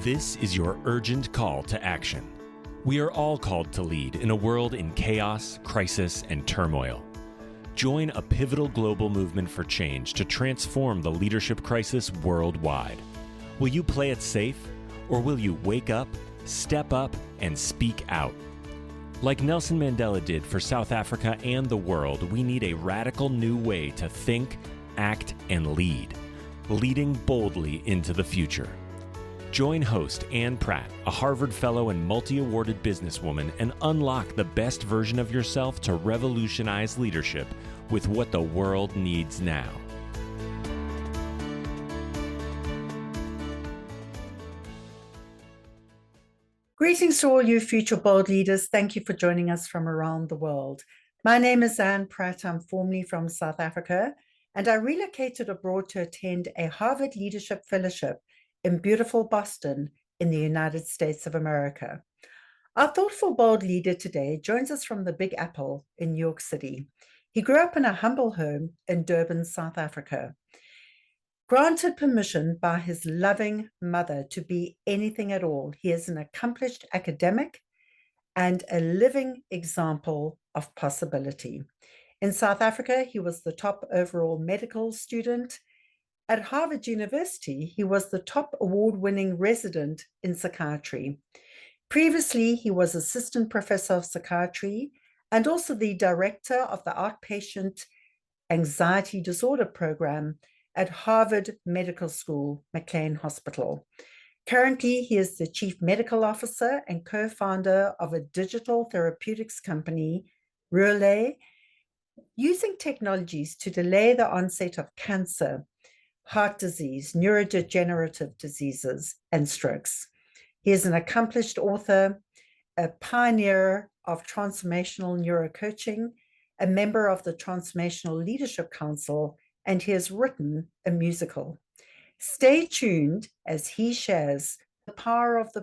This is your urgent call to action. We are all called to lead in a world in chaos, crisis, and turmoil. Join a pivotal global movement for change to transform the leadership crisis worldwide. Will you play it safe, or will you wake up, step up, and speak out? Like Nelson Mandela did for South Africa and the world, we need a radical new way to think, act, and lead, leading boldly into the future. Join host Anne Pratt, a Harvard Fellow and multi-awarded businesswoman, and unlock the best version of yourself to revolutionize leadership with what the world needs now. Greetings to all you future bold leaders. Thank you for joining us from around the world. My name is Anne Pratt. I'm formerly from South Africa, and I relocated abroad to attend a Harvard Leadership Fellowship in beautiful Boston in the United States of America. Our thoughtful bold leader today joins us from the Big Apple in New York City. He grew up in a humble home in Durban, South Africa. Granted permission by his loving mother to be anything at all, he is an accomplished academic and a living example of possibility. In South Africa, he was the top overall medical student. At Harvard University, he was the top award-winning resident in psychiatry. Previously, he was assistant professor of psychiatry and also the director of the outpatient anxiety disorder program at Harvard Medical School, McLean Hospital. Currently, he is the chief medical officer and co-founder of a digital therapeutics company, Relay, using technologies to delay the onset of cancer, heart disease, neurodegenerative diseases, and strokes. He is an accomplished author, a pioneer of transformational neurocoaching, a member of the Transformational Leadership Council, and he has written a musical. Stay tuned as he shares the power of the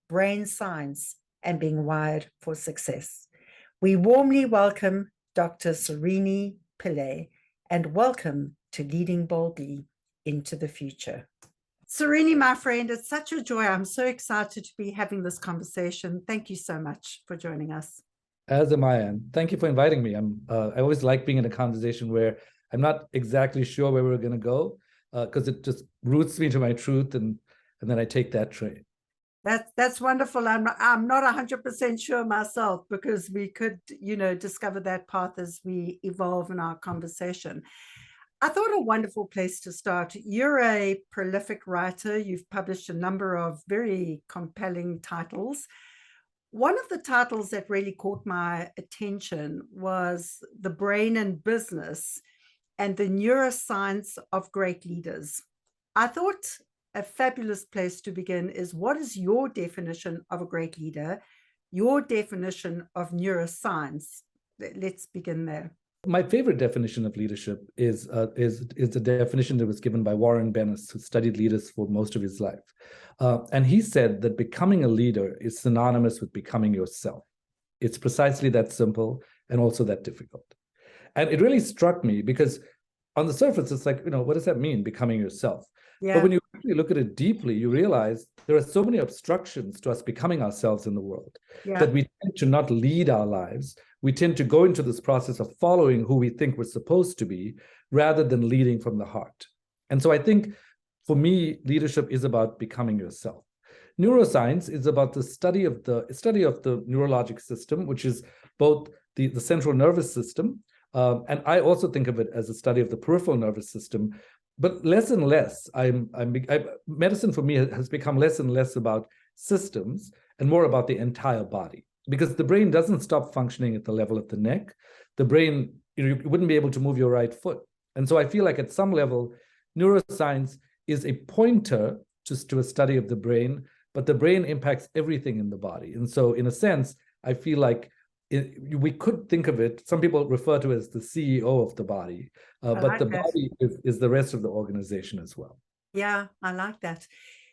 brain science, and being wired for success. We warmly welcome Dr. Srini Pillay, and welcome to Leading Boldly into the Future. Srini, my friend, it's such a joy. I'm so excited to be having this conversation. Thank you so much for joining us. As am I, Anne. Thank you for inviting me. I always like being in a conversation where I'm not exactly sure where we're going to go, because it just roots me to my truth, and then I take that train. That's wonderful. I'm not 100% sure myself, because we could, discover that path as we evolve in our conversation. I thought a wonderful place to start. You're a prolific writer. You've published a number of very compelling titles. One of the titles that really caught my attention was The Brain and Business and the Neuroscience of Great Leaders. I thought a fabulous place to begin is, what is your definition of a great leader? Your definition of neuroscience? Let's begin there. My favorite definition of leadership is the definition that was given by Warren Bennis, who studied leaders for most of his life. And he said that becoming a leader is synonymous with becoming yourself. It's precisely that simple and also that difficult. And it really struck me because on the surface, it's like, what does that mean, becoming yourself? Yeah. But when you actually look at it deeply, you realize there are so many obstructions to us becoming ourselves in the world, that we tend to not lead our lives. We tend to go into this process of following who we think we're supposed to be, rather than leading from the heart. And so I think, for me, leadership is about becoming yourself. Neuroscience is about the study of the neurologic system, which is both the central nervous system, and I also think of it as a study of the peripheral nervous system. But less and less, medicine for me has become less and less about systems and more about the entire body, because the brain doesn't stop functioning at the level of the neck. The brain, you wouldn't be able to move your right foot. And so I feel like at some level, neuroscience is a pointer to a study of the brain, but the brain impacts everything in the body. And so in a sense, I feel like we could think of it, some people refer to it as the CEO of the body, but the body is the rest of the organization as well. Yeah, I like that.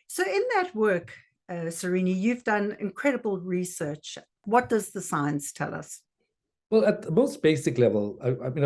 So in that work, Srini, you've done incredible research. What does the science tell us? Well, at the most basic level,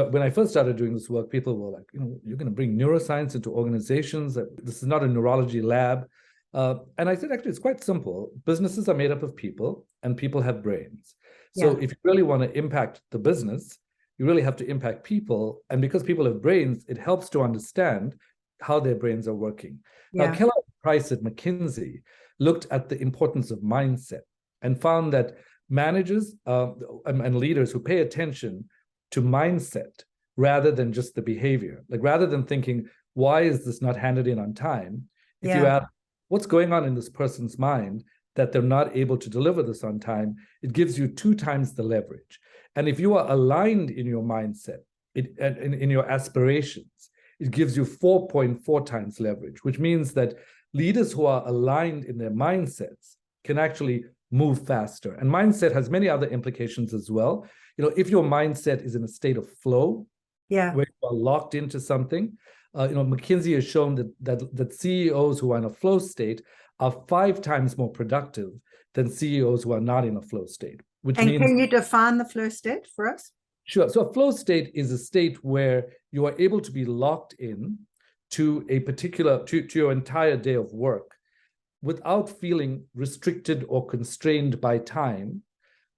when I first started doing this work, people were like, you're going to bring neuroscience into organizations. This is not a neurology lab. And I said, actually, it's quite simple. Businesses are made up of people, and people have brains. So if you really want to impact the business, you really have to impact people. And because people have brains, it helps to understand how their brains are working. Now, Keller Price at McKinsey looked at the importance of mindset and found that managers and leaders who pay attention to mindset rather than just the behavior, like rather than thinking, why is this not handed in on time? If you ask, what's going on in this person's mind that they're not able to deliver this on time, it gives you 2 times the leverage. And if you are aligned in your mindset, in your aspirations, it gives you 4.4 times leverage, which means that leaders who are aligned in their mindsets can actually move faster. And mindset has many other implications as well. If your mindset is in a state of flow, where you are locked into something, McKinsey has shown that CEOs who are in a flow state are 5 times more productive than CEOs who are not in a flow state. Can you define the flow state for us? Sure. So a flow state is a state where you are able to be locked in to a particular, to your entire day of work without feeling restricted or constrained by time,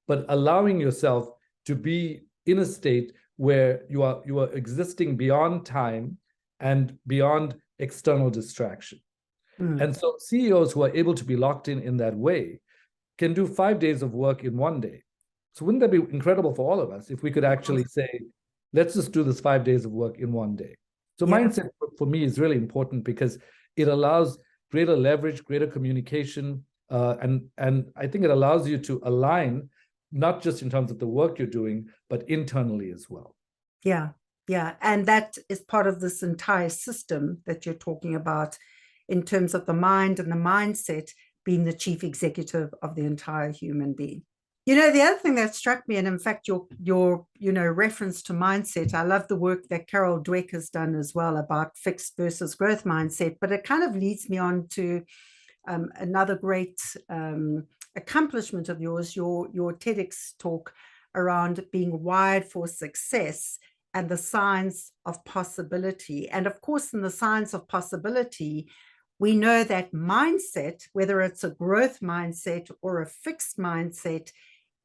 but allowing yourself to be in a state where you are existing beyond time and beyond external distraction. And so CEOs who are able to be locked in that way can do 5 days of work in 1 day. So wouldn't that be incredible for all of us if we could actually say, let's just do this 5 days of work in 1 day? So mindset for me is really important because it allows greater leverage, greater communication, and I think it allows you to align, not just in terms of the work you're doing, but internally as well. Yeah. And that is part of this entire system that you're talking about in terms of the mind and the mindset being the chief executive of the entire human being. The other thing that struck me, and in fact, your reference to mindset, I love the work that Carol Dweck has done as well about fixed versus growth mindset, but it kind of leads me on to another great accomplishment of yours, your TEDx talk around being wired for success and the science of possibility. And of course, in the science of possibility, we know that mindset, whether it's a growth mindset or a fixed mindset,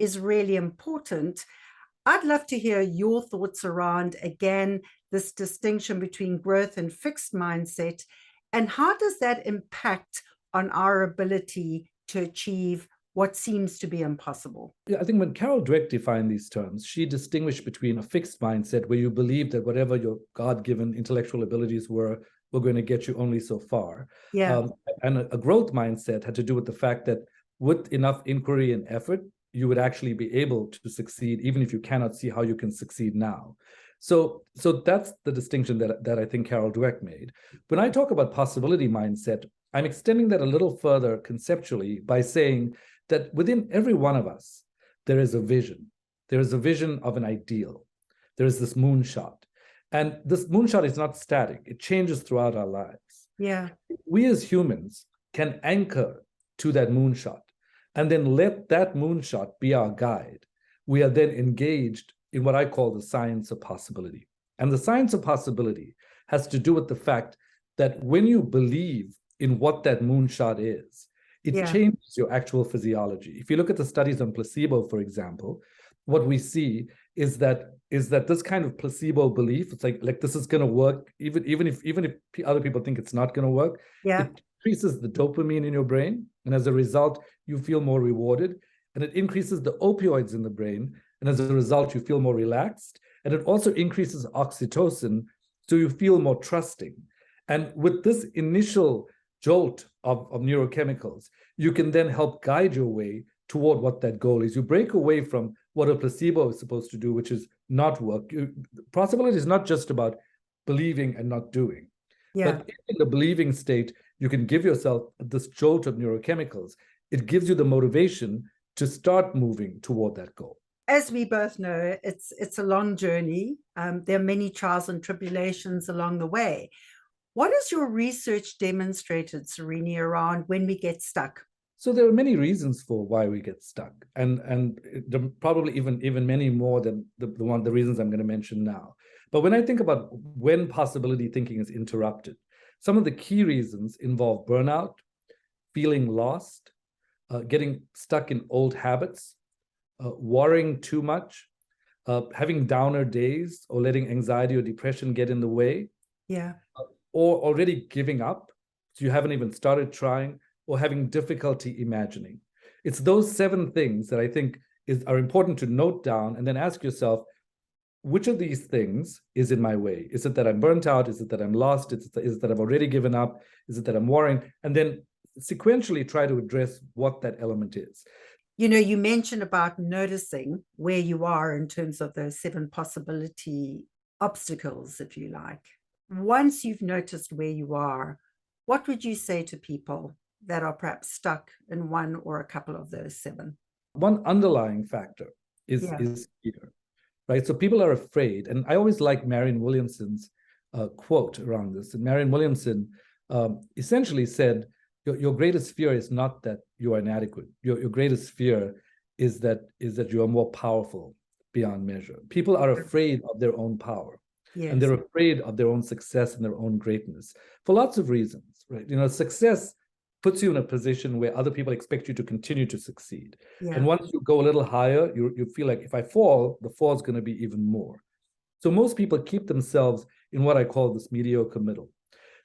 is really important. I'd love to hear your thoughts around, again, this distinction between growth and fixed mindset, and how does that impact on our ability to achieve what seems to be impossible? Yeah, I think when Carol Dweck defined these terms, she distinguished between a fixed mindset where you believe that whatever your God-given intellectual abilities were going to get you only so far. And a growth mindset had to do with the fact that with enough inquiry and effort, you would actually be able to succeed, even if you cannot see how you can succeed now. So that's the distinction that I think Carol Dweck made. When I talk about possibility mindset, I'm extending that a little further conceptually by saying that within every one of us, there is a vision. There is a vision of an ideal. There is this moonshot. And this moonshot is not static. It changes throughout our lives. We as humans can anchor to that moonshot and then let that moonshot be our guide. We are then engaged in what I call the science of possibility. And the science of possibility has to do with the fact that when you believe in what that moonshot is, it changes your actual physiology. If you look at the studies on placebo, for example, what we see is that this kind of placebo belief, it's like this is going to work, even if other people think it's not going to work. It increases the dopamine in your brain, and as a result, you feel more rewarded. And it increases the opioids in the brain, and as a result, you feel more relaxed. And it also increases oxytocin, so you feel more trusting. And with this initial jolt of neurochemicals, you can then help guide your way toward what that goal is. You break away from what a placebo is supposed to do, which is not work. Possibility is not just about believing and not doing. But in the believing state, you can give yourself this jolt of neurochemicals. It gives you the motivation to start moving toward that goal. As we both know, it's a long journey. There are many trials and tribulations along the way. What has your research demonstrated, Srini, around when we get stuck? So there are many reasons for why we get stuck, and there are probably even many more than the reasons I'm going to mention now. But when I think about when possibility thinking is interrupted, some of the key reasons involve burnout, feeling lost, getting stuck in old habits, worrying too much, having downer days, or letting anxiety or depression get in the way, or already giving up, so you haven't even started trying, or having difficulty imagining. It's those 7 things that I think are important to note down, and then ask yourself, which of these things is in my way? Is it that I'm burnt out? Is it that I'm lost? Is it that I've already given up? Is it that I'm worrying? And then sequentially try to address what that element is. You know, you mentioned about noticing where you are in terms of those 7 possibility obstacles, if you like. Once you've noticed where you are, what would you say to people that are perhaps stuck in one or a couple of those 7? One underlying factor is fear, right? So people are afraid. And I always like Marianne Williamson's quote around this. And Marianne Williamson essentially said, your greatest fear is not that you are inadequate. Your greatest fear is that you are more powerful beyond measure. People are afraid of their own power. Yes. And they're afraid of their own success and their own greatness for lots of reasons, right? You know, success puts you in a position where other people expect you to continue to succeed. Yeah. And once you go a little higher, you feel like if I fall, the fall is going to be even more. So most people keep themselves in what I call this mediocre middle.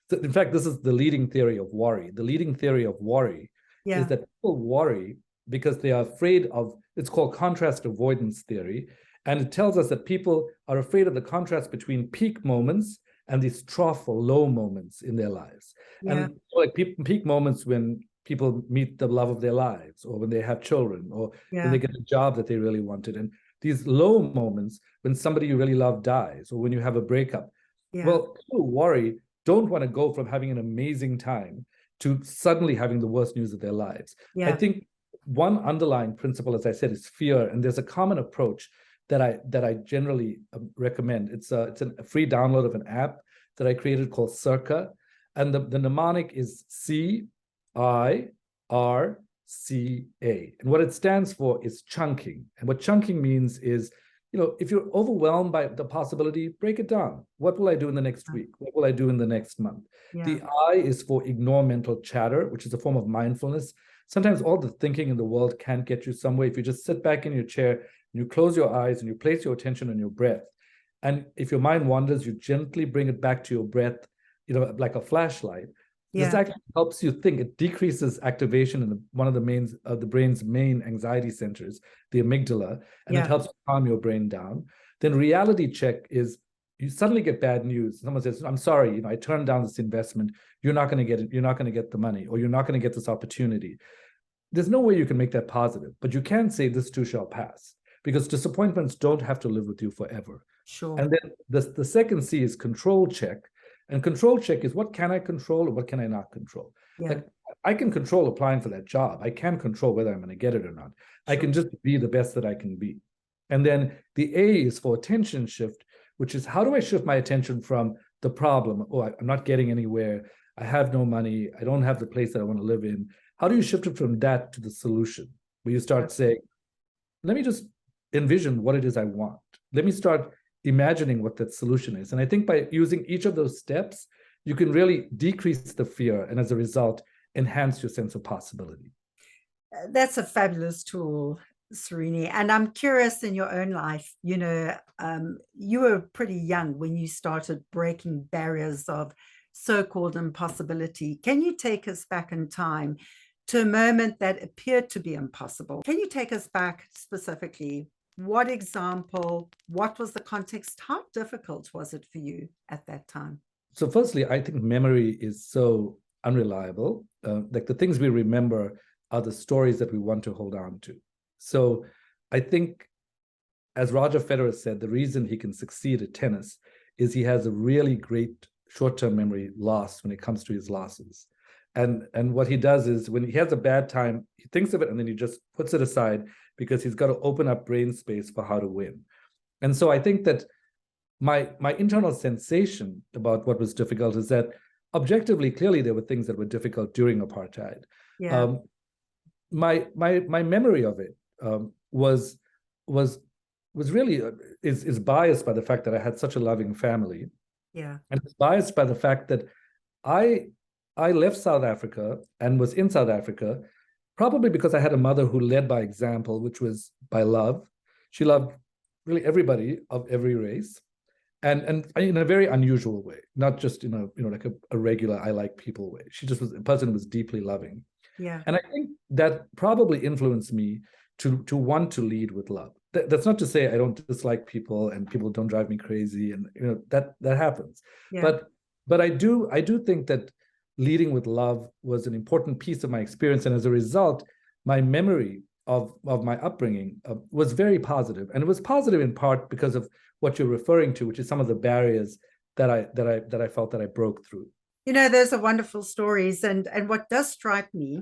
So in fact, this is the leading theory of worry. The leading theory of worry is that people worry because they are afraid of, it's called contrast avoidance theory. And it tells us that people are afraid of the contrast between peak moments and these trough or low moments in their lives. And like peak moments when people meet the love of their lives, or when they have children, or when they get a job that they really wanted. And these low moments when somebody you really love dies, or when you have a breakup. Well, people who worry don't want to go from having an amazing time to suddenly having the worst news of their lives. I think one underlying principle, as I said, is fear. And there's a common approach that I generally recommend. It's a free download of an app that I created called Circa. And the mnemonic is CIRCA. And what it stands for is chunking. And what chunking means is, you know, if you're overwhelmed by the possibility, break it down. What will I do in the next week? What will I do in the next month? The I is for ignore mental chatter, which is a form of mindfulness. Sometimes all the thinking in the world can't get you somewhere. If you just sit back in your chair and you close your eyes and you place your attention on your breath, and if your mind wanders, you gently bring it back to your breath, you know, like a flashlight. This actually helps you think. It decreases activation in one of the brain's main anxiety centers, the amygdala, and it helps calm your brain down. Then reality check is, you suddenly get bad news. Someone says, I'm sorry, you know, I turned down this investment. You're not going to get it. You're not going to get the money, or you're not going to get this opportunity. There's no way you can make that positive, but you can say this too shall pass, because disappointments don't have to live with you forever. Sure. And then the second C is control check. And control check is, what can I control or what can I not control? Like, I can control applying for that job. I can control whether I'm going to get it or not. Sure. I can just be the best that I can be. And then the A is for attention shift, which is, how do I shift my attention from the problem? Oh, I'm not getting anywhere. I have no money. I don't have the place that I want to live in. How do you shift it from that to the solution? Where you start saying, let me just envision what it is I want. Let me start imagining what that solution is. And I think by using each of those steps, you can really decrease the fear, and as a result, enhance your sense of possibility. That's a fabulous tool, Srini. And I'm curious, in your own life, you know, you were pretty young when you started breaking barriers of so-called impossibility. Can you take us back in time to a moment that appeared to be impossible? Can you take us back specifically? What example? What was the context? How difficult was it for you at that time? So firstly, I think memory is so unreliable. Like, the things we remember are the stories that we want to hold on to. So I think, as Roger Federer said, the reason he can succeed at tennis is he has a really great short-term memory loss when it comes to his losses. And what he does is, when he has a bad time, he thinks of it and then he just puts it aside, because he's got to open up brain space for how to win. And so I think that my internal sensation about what was difficult is that, objectively, clearly there were things that were difficult during apartheid. My memory of it was really is biased by the fact that I had such a loving family. And it's biased by the fact that I I left South Africa and was in South Africa, probably because I had a mother who led by example, which was by love. She loved really everybody of every race, and in a very unusual way, not just in a like a regular I like people way. She just was a person who was deeply loving. Yeah. And I think that probably influenced me to want to lead with love. That's not to say I don't dislike people and people don't drive me crazy, and that happens. Yeah. But I do think that leading with love was an important piece of my experience, and as a result, my memory of my upbringing was very positive, and it was positive in part because of what you're referring to, which is some of the barriers that I felt that I broke through. Those are wonderful stories, and what does strike me,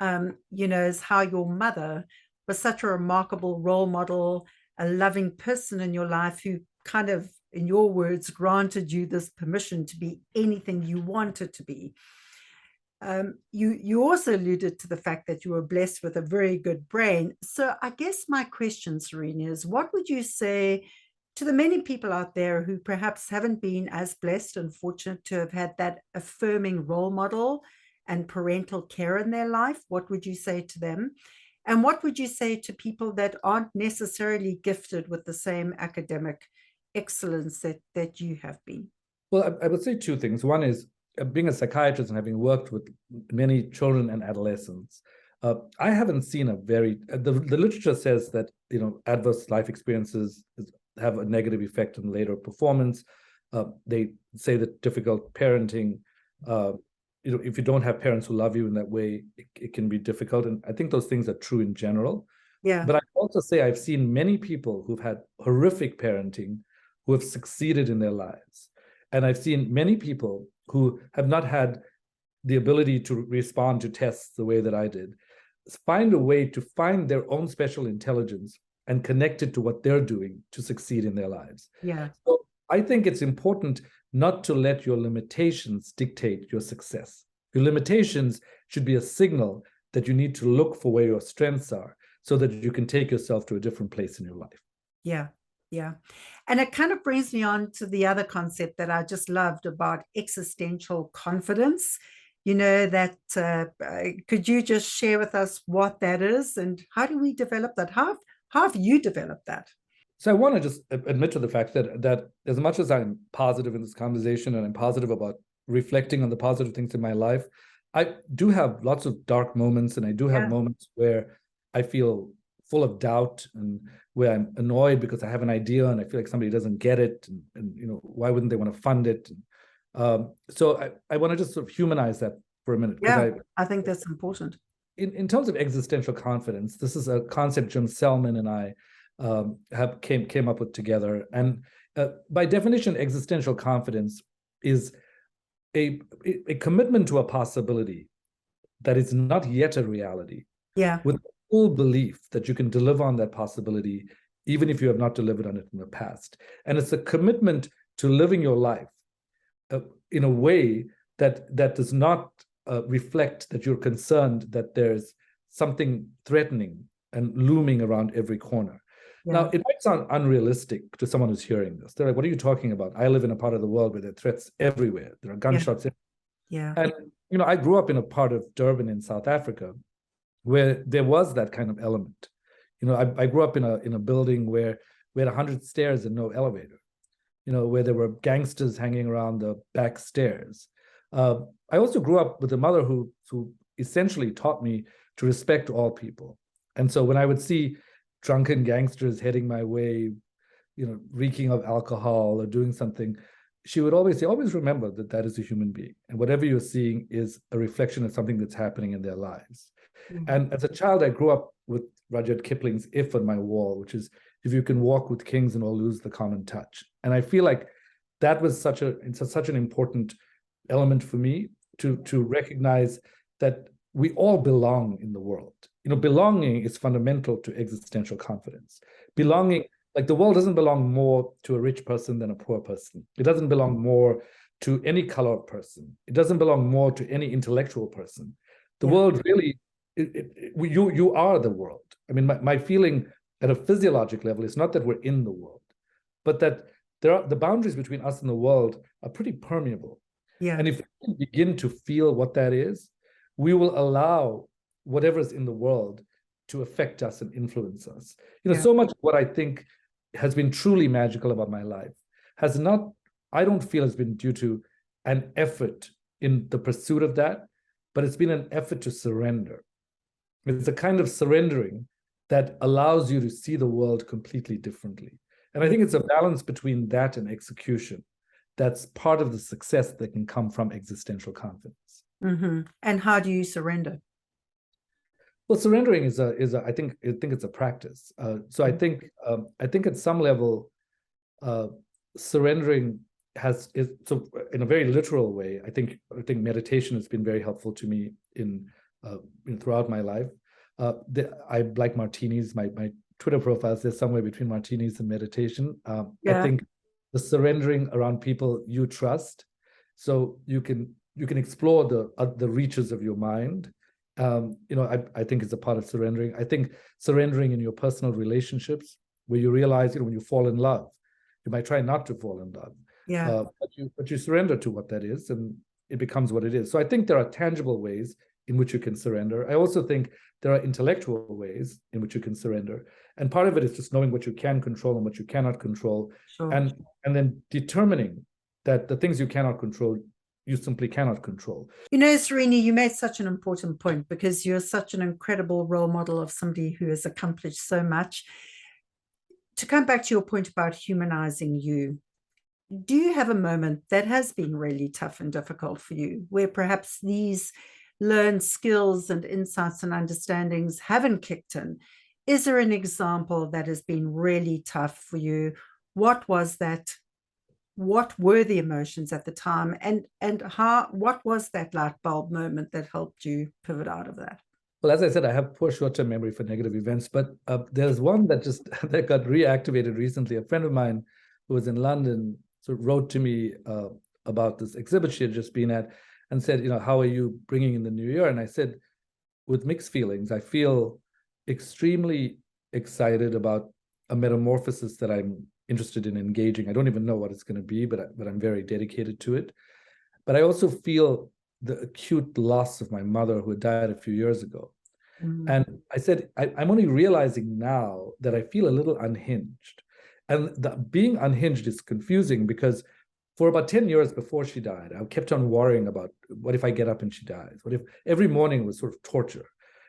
is how your mother was such a remarkable role model, a loving person in your life who kind of, in your words, granted you this permission to be anything you wanted to be. You also alluded to the fact that you were blessed with a very good brain. So I guess my question, Srini, is what would you say to the many people out there who perhaps haven't been as blessed and fortunate to have had that affirming role model and parental care in their life? What would you say to them? And what would you say to people that aren't necessarily gifted with the same academic excellence that you have been? Well, I would say two things. One is, being a psychiatrist and having worked with many children and adolescents, I haven't seen the literature says that adverse life experiences have a negative effect on later performance. They say that difficult parenting, if you don't have parents who love you in that way, it can be difficult. And I think those things are true in general. Yeah. But I also say I've seen many people who've had horrific parenting who have succeeded in their lives. And I've seen many people who have not had the ability to respond to tests the way that I did, find a way to find their own special intelligence and connect it to what they're doing to succeed in their lives. Yeah. So I think it's important not to let your limitations dictate your success. Your limitations should be a signal that you need to look for where your strengths are so that you can take yourself to a different place in your life. Yeah. Yeah. And it kind of brings me on to the other concept that I just loved about existential confidence. Could you just share with us what that is and how do we develop that? How have you developed that? So I want to just admit to the fact that as much as I'm positive in this conversation and I'm positive about reflecting on the positive things in my life, I do have lots of dark moments, and I do have moments where I feel full of doubt and where I'm annoyed because I have an idea and I feel like somebody doesn't get it, and why wouldn't they want to fund it? So I want to just sort of humanize that for a minute. Yeah, I think that's important. In terms of existential confidence, this is a concept Jim Selman and I came up with together. And by definition, existential confidence is a commitment to a possibility that is not yet a reality. Yeah. With full belief that you can deliver on that possibility, even if you have not delivered on it in the past. And it's a commitment to living your life in a way that does not reflect that you're concerned that there's something threatening and looming around every corner. Yeah. Now, it might sound unrealistic to someone who's hearing this. They're like, what are you talking about? I live in a part of the world where there are threats everywhere. There are gunshots. Yeah. And, I grew up in a part of Durban in South Africa where there was that kind of element. I grew up in a building where we had 100 stairs and no elevator, where there were gangsters hanging around the back stairs. I also grew up with a mother who essentially taught me to respect all people. And so when I would see drunken gangsters heading my way, reeking of alcohol or doing something, she would always say, always remember that is a human being. And whatever you're seeing is a reflection of something that's happening in their lives. Mm-hmm. And as a child, I grew up with Rudyard Kipling's "If" on my wall, which is, if you can walk with kings and all lose the common touch. And I feel like that was such an important element for me to recognize that we all belong in the world. Belonging is fundamental to existential confidence. Belonging, like the world doesn't belong more to a rich person than a poor person. It doesn't belong more to any color person. It doesn't belong more to any intellectual person. The world really, you are the world. I mean, my feeling at a physiologic level is not that we're in the world, but that the boundaries between us and the world are pretty permeable. Yeah. And if we begin to feel what that is, we will allow whatever's in the world to affect us and influence us. So much of what I think has been truly magical about my life has not, I don't feel has been due to an effort in the pursuit of that, but it's been an effort to surrender. It's a kind of surrendering that allows you to see the world completely differently. And I think it's a balance between that and execution. That's part of the success that can come from existential confidence. Mm-hmm. And how do you surrender? Well, surrendering is I think it's a practice. So I think at some level, surrendering so in a very literal way. I think meditation has been very helpful to me in throughout my life. I like martinis. My Twitter profile says somewhere between martinis and meditation. I think the surrendering around people you trust, so you can explore the reaches of your mind. I think it's a part of surrendering. I think surrendering in your personal relationships, where you realize, when you fall in love, you might try not to fall in love, but you surrender to what that is, and it becomes what it is. So I think there are tangible ways in which you can surrender. I also think there are intellectual ways in which you can surrender, and part of it is just knowing what you can control and what you cannot control, and then determining that the things you cannot control, you simply cannot control. Srini, you made such an important point, because you're such an incredible role model of somebody who has accomplished so much. To come back to your point about humanizing you, do you have a moment that has been really tough and difficult for you, where perhaps these learned skills and insights and understandings haven't kicked in? Is there an example that has been really tough for you? What was that? What were the emotions at the time, and what was that light bulb moment that helped you pivot out of that? Well, as I said, I have poor short-term memory for negative events, but there's one that that got reactivated recently. A friend of mine who was in London sort of wrote to me about this exhibit she had just been at, and said, how are you bringing in the new year? And I said, with mixed feelings. I feel extremely excited about a metamorphosis that I'm interested in engaging. I don't even know what it's going to be, but I'm very dedicated to it. But I also feel the acute loss of my mother, who had died a few years ago. And I said, I'm only realizing now that I feel a little unhinged. And being unhinged is confusing, because for about 10 years before she died, I kept on worrying about, what if I get up and she dies? What if every morning was sort of torture?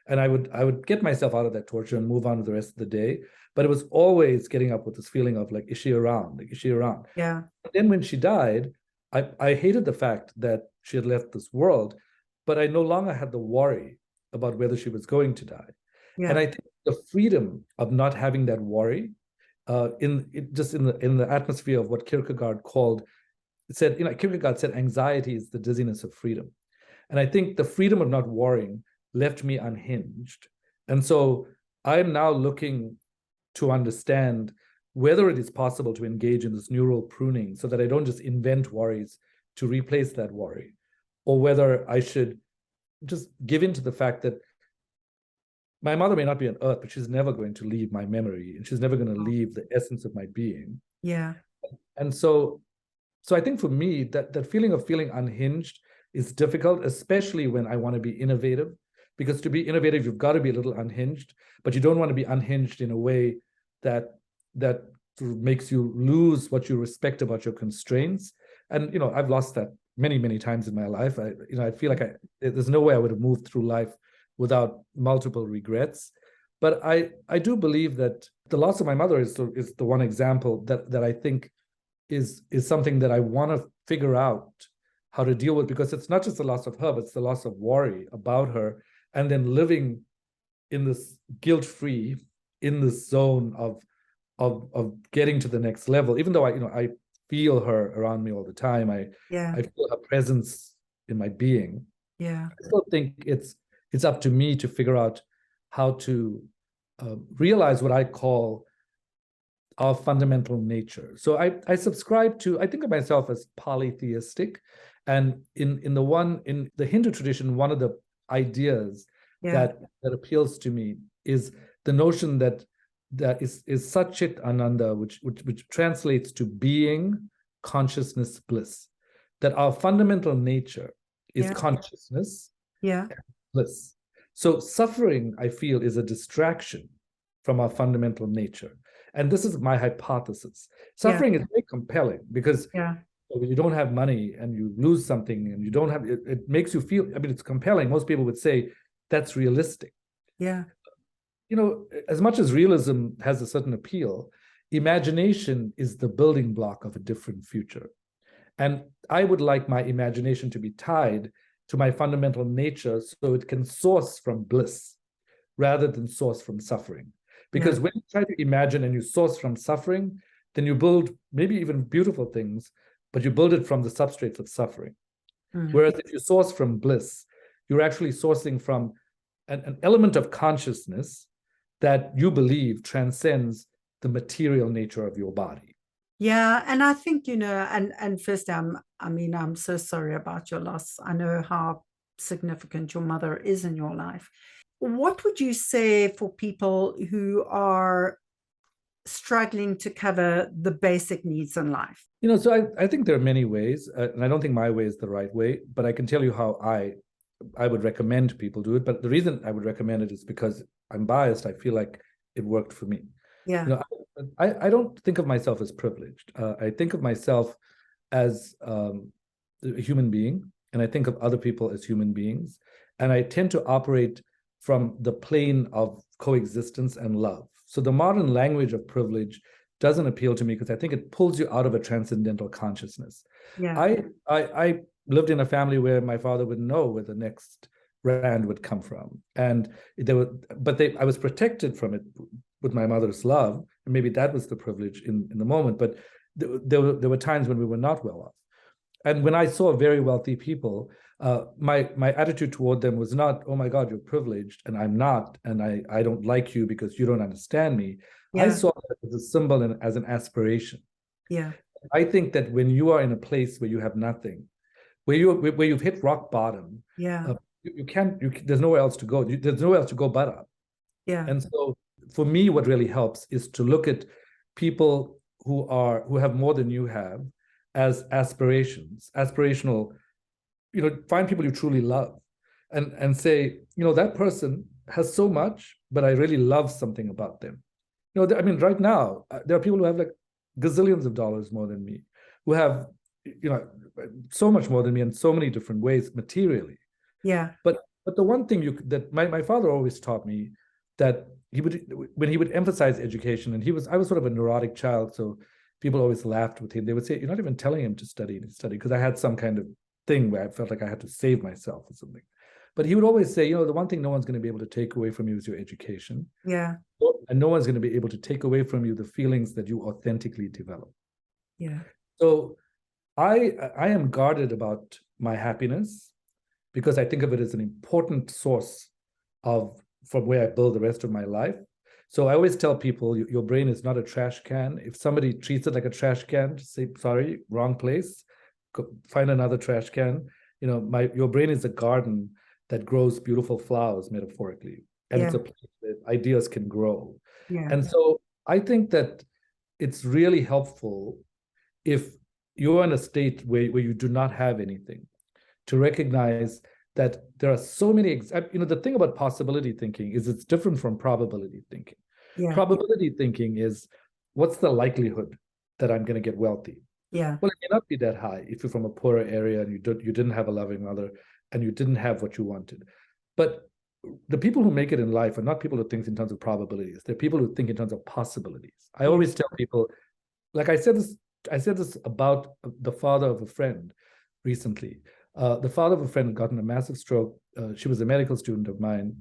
And I would get myself out of that torture and move on to the rest of the day. But it was always getting up with this feeling of, like, is she around? Like, is she around? Yeah. And then when she died, I hated the fact that she had left this world, but I no longer had the worry about whether she was going to die. Yeah. And I think the freedom of not having that worry, in the atmosphere of what Kierkegaard said, anxiety is the dizziness of freedom. And I think the freedom of not worrying left me unhinged. And so I'm now looking to understand whether it is possible to engage in this neural pruning, so that I don't just invent worries to replace that worry, or whether I should just give in to the fact that my mother may not be on earth, but she's never going to leave my memory, and she's never going to leave the essence of my being. Yeah. And so I think for me, that feeling of feeling unhinged is difficult, especially when I want to be innovative, because to be innovative, you've got to be a little unhinged, but you don't want to be unhinged in a way that sort of makes you lose what you respect about your constraints. And, I've lost that many, many times in my life. I feel like there's no way I would have moved through life without multiple regrets. But I do believe that the loss of my mother is the one example that I think is something that I want to figure out how to deal with, because it's not just the loss of her, but it's the loss of worry about her, and then living in this guilt-free, in this zone of getting to the next level, even though I feel her around me all the time. I feel her presence in my being. Yeah. I still think it's up to me to figure out how to realize what I call our fundamental nature. So I subscribe to, I think of myself as polytheistic, and in the Hindu tradition, one of the ideas that appeals to me is the notion that is Satchit Ananda, which translates to being, consciousness, bliss. that our fundamental nature is consciousness Yeah. and bliss. So suffering, I feel, is a distraction from our fundamental nature. And this is my hypothesis. Suffering is very compelling because when you don't have money and you lose something and you don't have, it makes you feel, I mean, it's compelling. Most people would say that's realistic. Yeah. You know, as much as realism has a certain appeal, imagination is the building block of a different future. And I would like my imagination to be tied to my fundamental nature so it can source from bliss rather than source from suffering. Because when you try to imagine and you source from suffering, then you build maybe even beautiful things, but you build it from the substrates of suffering. Whereas if you source from bliss, you're actually sourcing from an element of consciousness that you believe transcends the material nature of your body. Yeah, and I think, you know, and first, I'm so sorry about your loss. I know how significant your mother is in your life. What would you say for people who are struggling to cover the basic needs in life? You know, so I think there are many ways, and I don't think my way is the right way, but I can tell you how I would recommend people do it. But the reason I would recommend it is because I'm biased. I feel like it worked for me. Yeah. You know, I don't think of myself as privileged. I think of myself as a human being, and I think of other people as human beings. And I tend to operate from the plane of coexistence and love. So the modern language of privilege doesn't appeal to me because I think it pulls you out of a transcendental consciousness. Yeah. I lived in a family where my father would know where the next rand would come from, and I was protected from it with my mother's love, and maybe that was the privilege in the moment. But there were times when we were not well off, and when I saw very wealthy people, my attitude toward them was not, oh my God, you're privileged and I'm not, and I don't like you because you don't understand me. I saw that as a symbol and as an aspiration. Yeah. I think that when you are in a place where you have nothing, where you've hit rock bottom, there's nowhere else to go. There's nowhere else to go but up. Yeah. And so for me, what really helps is to look at people who have more than you have as aspirational, you know, find people you truly love and say, you know, that person has so much, but I really love something about them. You know, I mean, right now, there are people who have like gazillions of dollars more than me, who have, you know, so much more than me in so many different ways materially. Yeah. But the one thing that my father always taught me, that when he would emphasize education, and I was sort of a neurotic child, so people always laughed with him. They would say, you're not even telling him to study, because I had some kind of thing where I felt like I had to save myself or something. But he would always say, you know, the one thing no one's going to be able to take away from you is your education. Yeah. And no one's going to be able to take away from you the feelings that you authentically develop. Yeah. So I am guarded about my happiness because I think of it as an important source from where I build the rest of my life. So I always tell people, your brain is not a trash can. If somebody treats it like a trash can, just say, sorry, wrong place, go find another trash can. You know, your brain is a garden that grows beautiful flowers, metaphorically. And it's a place where ideas can grow. Yeah. And so I think that it's really helpful if you're in a state where you do not have anything, to recognize that there are so many, you know, the thing about possibility thinking is it's different from probability thinking. Yeah. Probability thinking is, what's the likelihood that I'm going to get wealthy? Yeah. Well, it may not be that high if you're from a poorer area and you didn't have a loving mother and you didn't have what you wanted. But the people who make it in life are not people who think in terms of probabilities. They're people who think in terms of possibilities. I always tell people, like I said this about the father of a friend recently. The father of a friend had gotten a massive stroke. She was a medical student of mine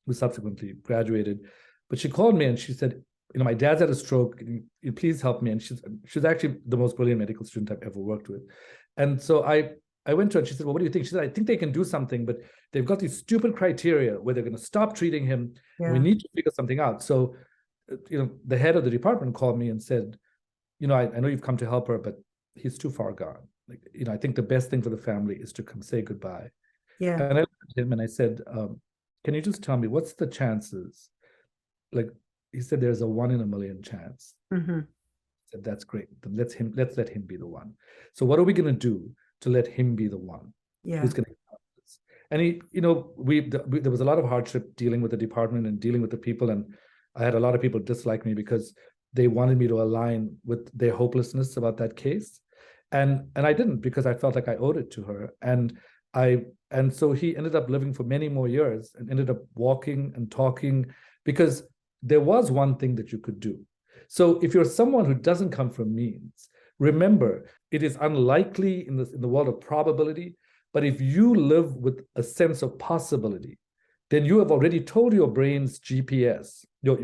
who subsequently graduated. But she called me and she said, you know, my dad's had a stroke. Can you please help me? And she's actually the most brilliant medical student I've ever worked with. And so I went to her and she said, well, what do you think? She said, I think they can do something, but they've got these stupid criteria where they're going to stop treating him. Yeah. We need to figure something out. So, you know, the head of the department called me and said, you know, I know you've come to help her, but he's too far gone. Like, you know, I think the best thing for the family is to come say goodbye. Yeah. And I looked at him and I said, can you just tell me what's the chances? Like, he said, there's a 1 in a million chance. Mm-hmm. I said, that's great. Then let's let him be the one. So what are we going to do? to let him be the one who's Yeah. going to help us. And he, there was a lot of hardship dealing with the department and dealing with the people. And I had a lot of people dislike me because they wanted me to align with their hopelessness about that case. And I didn't, because I felt like I owed it to her. And so he ended up living for many more years and ended up walking and talking, because there was one thing that you could do. So if you're someone who doesn't come from means, remember, it is unlikely in the world of probability, but if you live with a sense of possibility, then you have already told your brain's GPS, your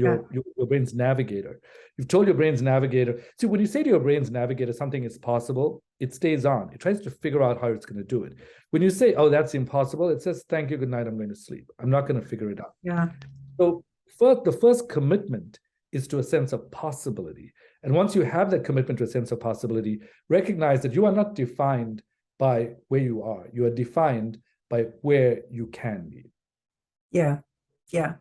brain's navigator. You've told your brain's navigator. See, when you say to your brain's navigator something is possible, it stays on. It tries to figure out how it's going to do it. When you say, oh, that's impossible, it says, thank you, good night, I'm going to sleep. I'm not going to figure it out. Yeah. So the first commitment is to a sense of possibility. And once you have that commitment to a sense of possibility, recognize that you are not defined by where you are. You are defined by where you can be. Yeah. Yeah.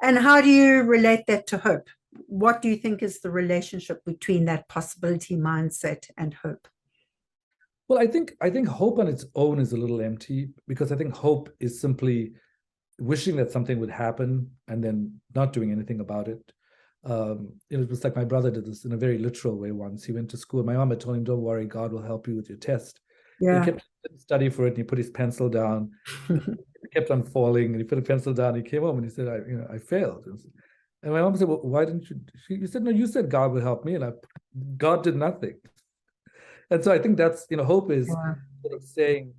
And how do you relate that to hope? What do you think is the relationship between that possibility mindset and hope? Well, I think hope on its own is a little empty, because I think hope is simply wishing that something would happen and then not doing anything about it. It was like my brother did this in a very literal way once. He went to school. My mom had told him, don't worry, God will help you with your test. Yeah. He kept studying for it, and he put his pencil down. It kept on falling, and he put a pencil down. He came home and he said, I failed. And my mom said, well, why didn't you? You said, no, you said God will help me. And God did nothing. And so I think that's, hope is sort of saying,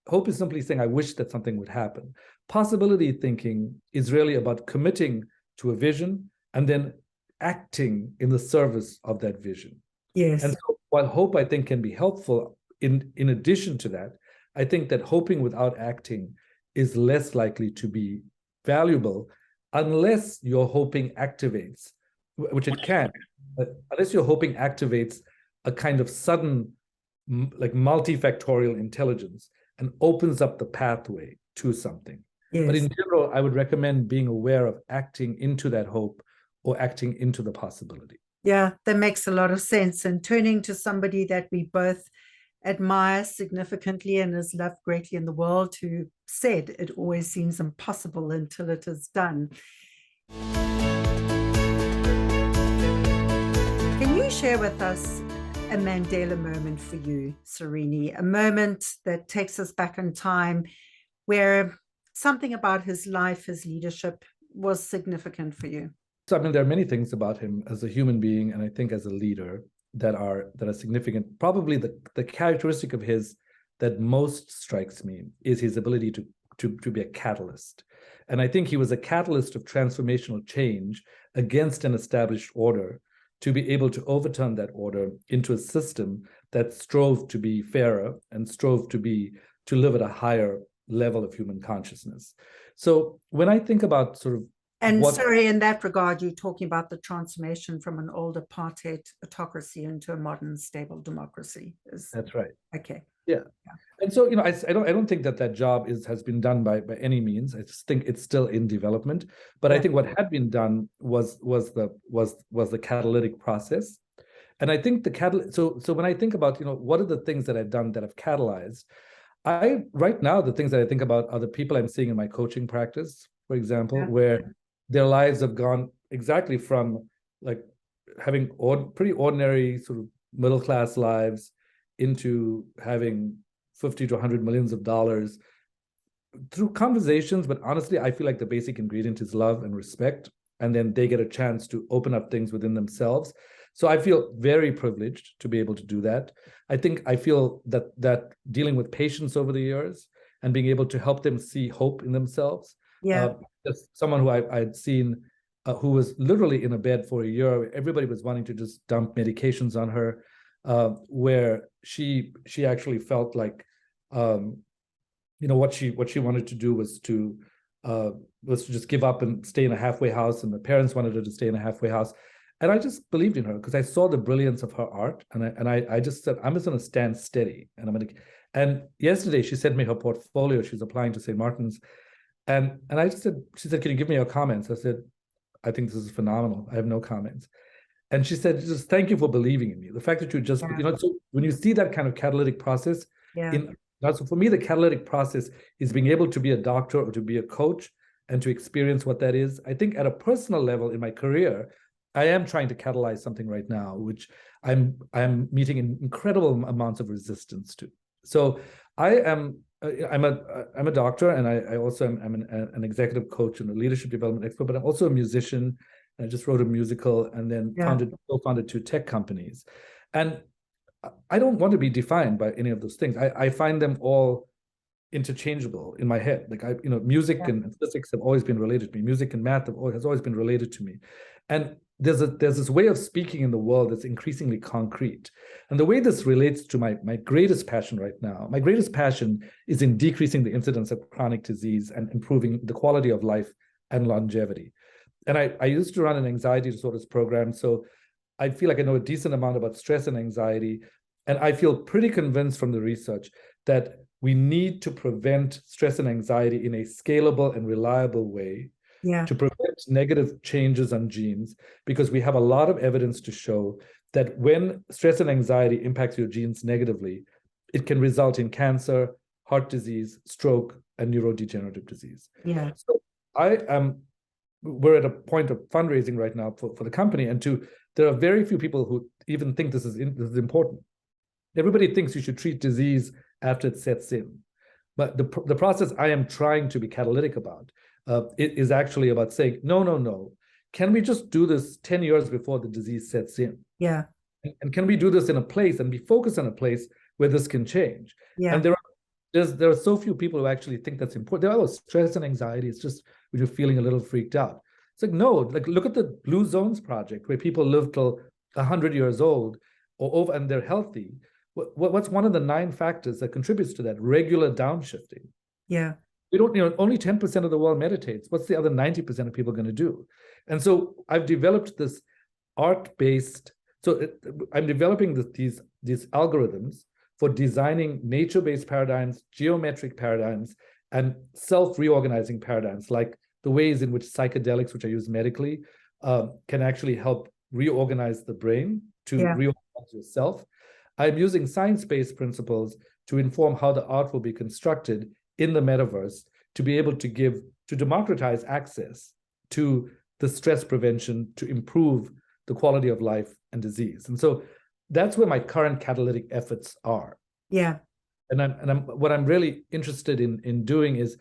hope is simply saying, I wish that something would happen. Possibility thinking is really about committing to a vision and then acting in the service of that vision. Yes. And so while hope, I think, can be helpful, in addition to that, I think that hoping without acting is less likely to be valuable, unless your hoping activates, which it can, unless your hoping activates a kind of sudden, like multifactorial intelligence and opens up the pathway to something. Yes. But in general, I would recommend being aware of acting into that hope or acting into the possibility. Yeah, that makes a lot of sense. And turning to somebody that we both admire significantly and is loved greatly in the world, who said it always seems impossible until it is done. Can you share with us a Mandela moment for you, Srini? A moment that takes us back in time where something about his life, his leadership was significant for you. So, there are many things about him as a human being, and I think as a leader, that are significant. Probably the characteristic of his that most strikes me is his ability to be a catalyst. And I think he was a catalyst of transformational change against an established order, to be able to overturn that order into a system that strove to be fairer and strove to live at a higher level of human consciousness. So when I think about sort of, and sorry, in that regard, you're talking about the transformation from an old apartheid autocracy into a modern, stable democracy. That's right. Okay. Yeah. And so, I don't think that job has been done by any means. I just think it's still in development. But I think what had been done was the catalytic process. And I think the catalyst. So when I think about, what are the things that I've done that have catalyzed, right now, the things that I think about are the people I'm seeing in my coaching practice, for example, where their lives have gone exactly from like having pretty ordinary sort of middle-class lives into having 50 to 100 millions of dollars through conversations. But honestly, I feel like the basic ingredient is love and respect. And then they get a chance to open up things within themselves. So I feel very privileged to be able to do that. I feel that dealing with patients over the years and being able to help them see hope in themselves. As someone who I had seen who was literally in a bed for a year, everybody was wanting to just dump medications on her, where she actually felt like, what she wanted to do was to just give up and stay in a halfway house, and the parents wanted her to stay in a halfway house. And I just believed in her because I saw the brilliance of her art, and I just said, I'm just going to stand steady, and yesterday she sent me her portfolio. She's applying to St. Martin's. And I just said, she said, can you give me your comments? I said, I think this is phenomenal. I have no comments. And she said, just thank you for believing in me. The fact that you just, so when you see that kind of catalytic process, Yeah. So for me, the catalytic process is being able to be a doctor or to be a coach and to experience what that is. I think at a personal level in my career, I am trying to catalyze something right now, which I'm meeting incredible amounts of resistance to. So I'm a doctor, and I also am an executive coach and a leadership development expert, but I'm also a musician. I just wrote a musical and then co-founded 2 tech companies. And I don't want to be defined by any of those things. I find them all interchangeable in my head. Like music and physics have always been related to me. Music and math has always been related to me. And there's this way of speaking in the world that's increasingly concrete. And the way this relates to my greatest passion right now, my greatest passion is in decreasing the incidence of chronic disease and improving the quality of life and longevity. And I used to run an anxiety disorders program, so I feel like I know a decent amount about stress and anxiety. And I feel pretty convinced from the research that we need to prevent stress and anxiety in a scalable and reliable way to prevent negative changes on genes, because we have a lot of evidence to show that when stress and anxiety impacts your genes negatively, it can result in cancer, heart disease, stroke, and neurodegenerative disease. Yeah. So we're at a point of fundraising right now for the company, and there are very few people who even think this is important. Everybody thinks you should treat disease after it sets in. But the process I am trying to be catalytic about it is actually about saying, no. Can we just do this 10 years before the disease sets in? Yeah. And can we do this in a place and be focused on a place where this can change? Yeah. And there are so few people who actually think that's important. There are stress and anxiety. It's just when you're feeling a little freaked out. It's like, no, like look at the Blue Zones Project, where people live till 100 years old or over, and they're healthy. What's one of the 9 factors that contributes to that? Regular downshifting. Yeah. We don't, only 10% of the world meditates. What's the other 90% of people going to do? And so I've developed this art-based, I'm developing these algorithms for designing nature-based paradigms, geometric paradigms, and self-reorganizing paradigms, like the ways in which psychedelics, which I use medically, can actually help reorganize the brain to reorganize yourself. I'm using science-based principles to inform how the art will be constructed in the metaverse to be able to democratize access to the stress prevention to improve the quality of life and disease. And so that's where my current catalytic efforts are. Yeah. And what I'm really interested in doing is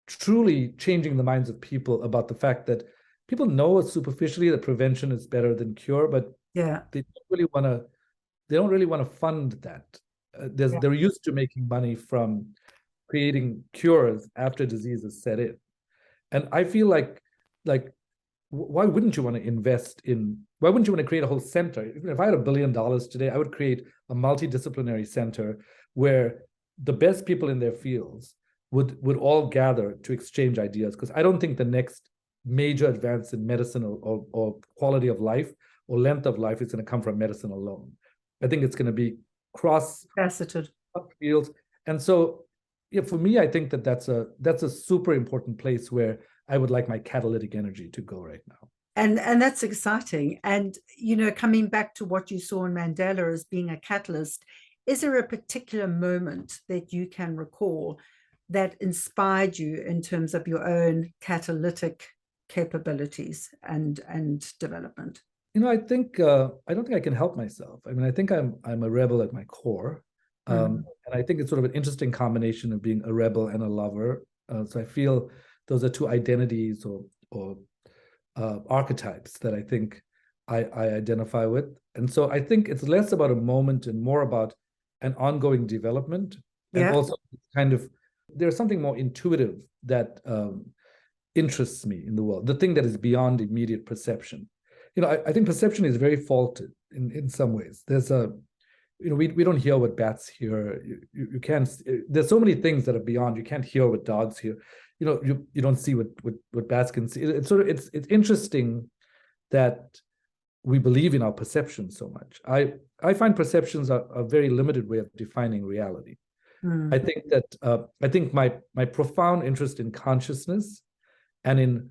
truly changing the minds of people about the fact that people know superficially that prevention is better than cure, but they don't really want to fund that. They're used to making money from creating cures after diseases set in. And I feel like why wouldn't you want to create a whole center? If I had $1 billion today, I would create a multidisciplinary center where the best people in their fields would all gather to exchange ideas. Because I don't think the next major advance in medicine or quality of life or length of life is going to come from medicine alone. I think it's going to be faceted fields. And so for me, I think that's a super important place where I would like my catalytic energy to go right now. And that's exciting. And, coming back to what you saw in Mandela as being a catalyst, is there a particular moment that you can recall that inspired you in terms of your own catalytic capabilities and development? I think I don't think I can help myself. I mean, I think I'm a rebel at my core. And I think it's sort of an interesting combination of being a rebel and a lover. So I feel those are 2 identities or archetypes that I think I identify with. And so I think it's less about a moment and more about an ongoing development. And also kind of, there's something more intuitive that interests me in the world, the thing that is beyond immediate perception. I think perception is very faulted in some ways. There's we don't hear what bats hear. You can't. There's so many things that are beyond. You can't hear what dogs hear. You don't see what bats can see. It's interesting that we believe in our perception so much. I find perceptions are a very limited way of defining reality. I think my profound interest in consciousness and in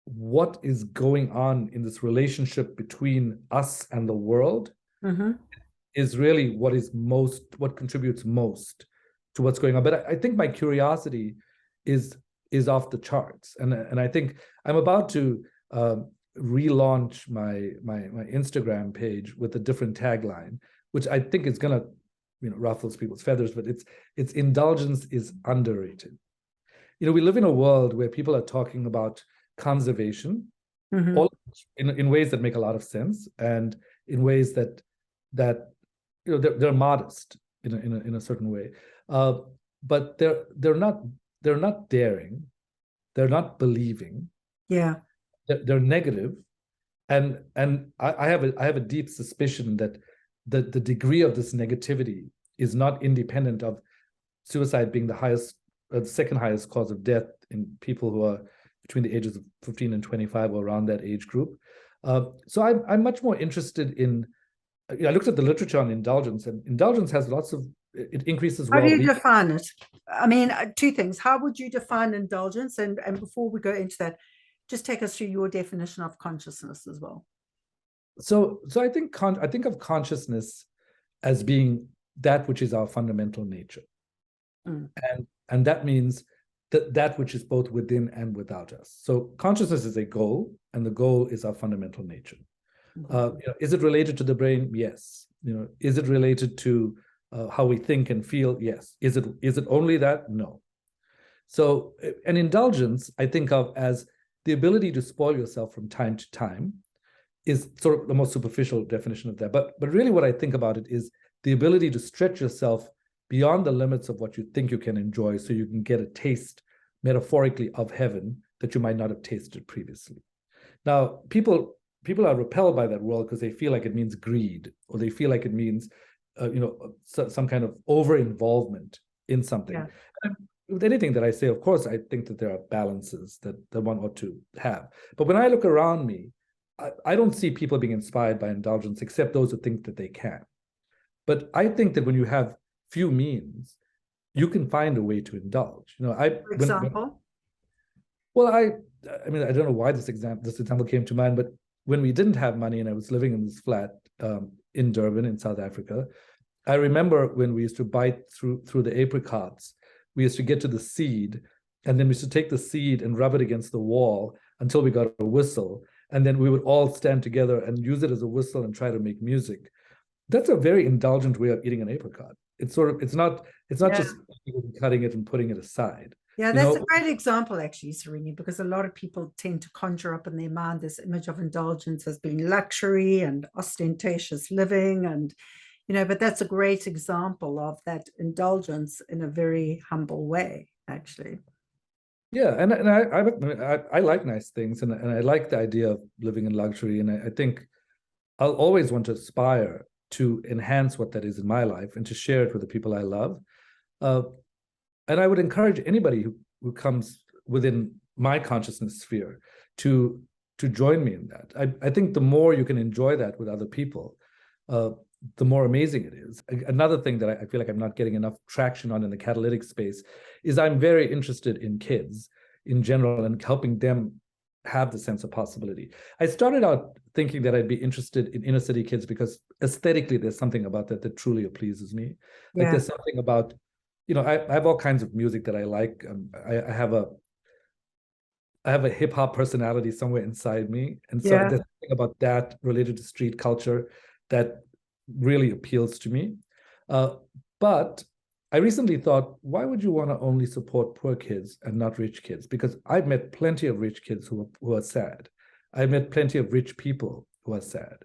what is going on in this relationship between us and the world is really what contributes most to what's going on. But I think my curiosity is off the charts, and I think I'm about to relaunch my Instagram page with a different tagline, which I think is gonna ruffles people's feathers, but it's indulgence is underrated. We live in a world where people are talking about conservation, all in ways that make a lot of sense, and in ways that they're modest in a certain way, but they're not daring, they're not believing, they're negative, and I have a deep suspicion that the degree of this negativity is not independent of suicide being the second highest cause of death in people who are between the ages of 15 and 25 or around that age group. So I'm much more interested in, I looked at the literature on indulgence, and indulgence has it increases well-being. How do you define it? I mean, two things. How would you define indulgence? And before we go into that, just take us through your definition of consciousness as well. So I think of consciousness as being that which is our fundamental nature. And that means that which is both within and without us. So consciousness is a goal, and the goal is our fundamental nature. Is it related to the brain? Yes. Is it related to how we think and feel? Yes. Is it only that? No. So an indulgence, I think of as the ability to spoil yourself from time to time, is sort of the most superficial definition of that. But really what I think about it is the ability to stretch yourself beyond the limits of what you think you can enjoy, so you can get a taste, metaphorically, of heaven that you might not have tasted previously. Now, people are repelled by that world because they feel like it means greed, or they feel like it means some kind of over-involvement in something. Yeah. With anything that I say, of course, I think that there are balances that one ought to have. But when I look around me, I don't see people being inspired by indulgence, except those who think that they can. But I think that when you have few means, you can find a way to indulge. For example? I mean, I don't know why this example came to mind, but when we didn't have money and I was living in this flat in Durban, in South Africa, I remember when we used to bite through the apricots, we used to get to the seed, and then we used to take the seed and rub it against the wall until we got a whistle, and then we would all stand together and use it as a whistle and try to make music. That's a very indulgent way of eating an apricot. It's not just cutting it and putting it aside. Yeah, that's a great example, actually, Srini, because a lot of people tend to conjure up in their mind this image of indulgence as being luxury and ostentatious living, and but that's a great example of that indulgence in a very humble way, actually. Yeah, and I like nice things, and I like the idea of living in luxury, and I think I'll always want to aspire to enhance what that is in my life and to share it with the people I love. And I would encourage anybody who comes within my consciousness sphere to join me in that. I think the more you can enjoy that with other people, the more amazing it is. Another thing that I feel like I'm not getting enough traction on in the catalytic space is I'm very interested in kids in general and helping them have the sense of possibility. I started out thinking that I'd be interested in inner city kids because aesthetically there's something about that truly pleases me. Like there's something about, I have all kinds of music that I like. I have a hip hop personality somewhere inside me. And so there's something about that related to street culture that really appeals to me. But I recently thought, why would you want to only support poor kids and not rich kids? Because I've met plenty of rich kids who are sad. I've met plenty of rich people who are sad.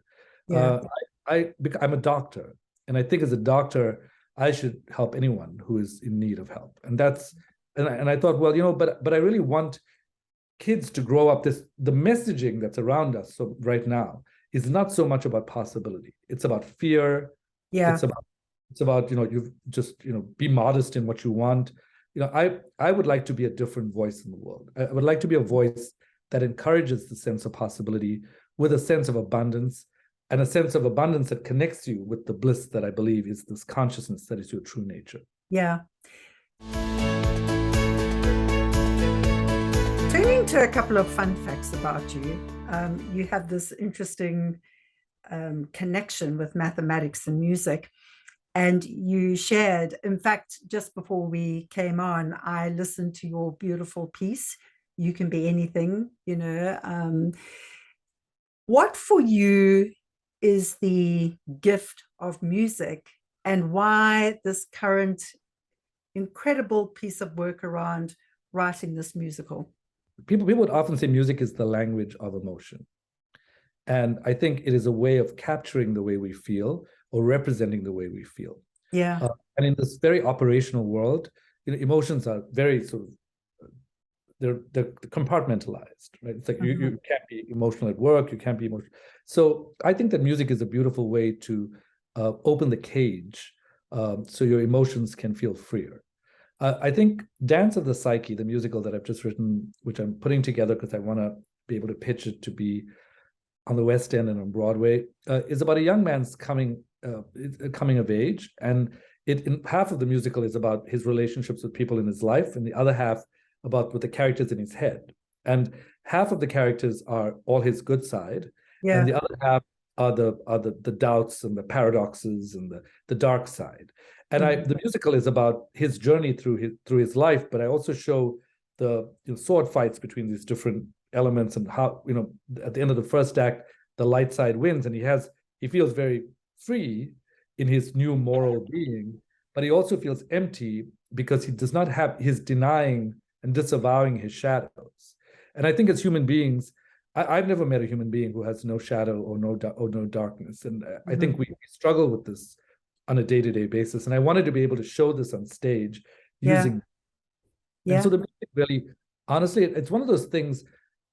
Yeah. I'm a doctor, and I think as a doctor, I should help anyone who is in need of help. And I thought, well, but I really want kids to grow up. The messaging that's around us right now is not so much about possibility. It's about fear. Yeah. It's about you've just be modest in what you want. I would like to be a different voice in the world. I would like to be a voice that encourages the sense of possibility with a sense of abundance, and a sense of abundance that connects you with the bliss that I believe is this consciousness that is your true nature. Yeah. Turning to a couple of fun facts about you, you have this interesting connection with mathematics and music. And you shared, in fact, just before we came on, I listened to your beautiful piece, You Can Be Anything, you know. What for you is the gift of music, and why this current incredible piece of work around writing this musical? People would often say music is the language of emotion. And I think it is a way of capturing the way we feel or representing the way we feel. Yeah. And in this very operational world, emotions are very sort of, they're compartmentalized, right? It's like you can't be emotional at work, you can't be emotional. So I think that music is a beautiful way to open the cage so your emotions can feel freer. I think Dance of the Psyche, the musical that I've just written, which I'm putting together because I want to be able to pitch it to be on the West End and on Broadway, is about a young man's coming of age. And half of the musical is about his relationships with people in his life, and the other half about with the characters in his head. And half of the characters are all his good side, and the other half are the doubts and the paradoxes and the dark side. And the musical is about his journey through his life, but I also show the sword fights between these different elements, and how, at the end of the first act, the light side wins, and he feels very free in his new moral being, but he also feels empty because he does not have his denying and disavowing his shadows. And I think as human beings, I've never met a human being who has no shadow or no darkness. And I think we struggle with this on a day-to-day basis. And I wanted to be able to show this on stage using. And so the music really, honestly, it's one of those things,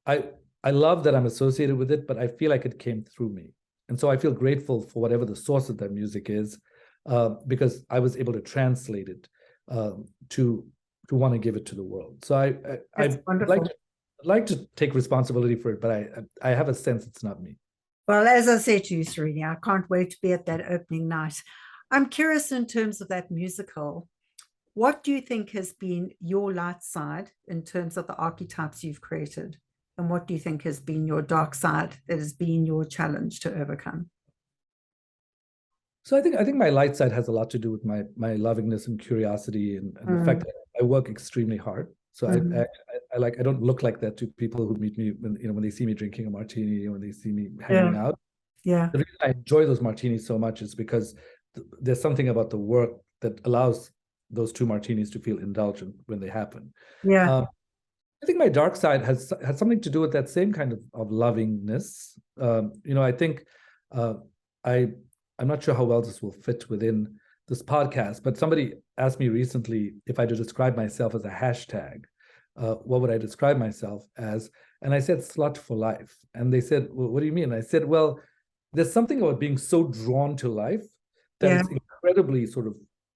I love that I'm associated with it, but I feel like it came through me. And so I feel grateful for whatever the source of that music is, because I was able to translate it to want to give it to the world. So I'd like to take responsibility for it, but I have a sense it's not me. Well, as I said to you, Srini, I can't wait to be at that opening night. I'm curious, in terms of that musical, what do you think has been your light side in terms of the archetypes you've created? And what do you think has been your dark side that has been your challenge to overcome? So I think my light side has a lot to do with my lovingness and curiosity, and the fact that I work extremely hard. So I don't look like that to people who meet me when they see me drinking a martini, when they see me hanging out. Yeah. The reason I enjoy those martinis so much is because there's something about the work that allows those two martinis to feel indulgent when they happen. Yeah. I think my dark side has something to do with that same kind of lovingness. I think I'm not sure how well this will fit within this podcast, but somebody asked me recently if I had to describe myself as a hashtag, what would I describe myself as? And I said slut for life. And they said, well, what do you mean? I said, well, there's something about being so drawn to life that it's incredibly sort of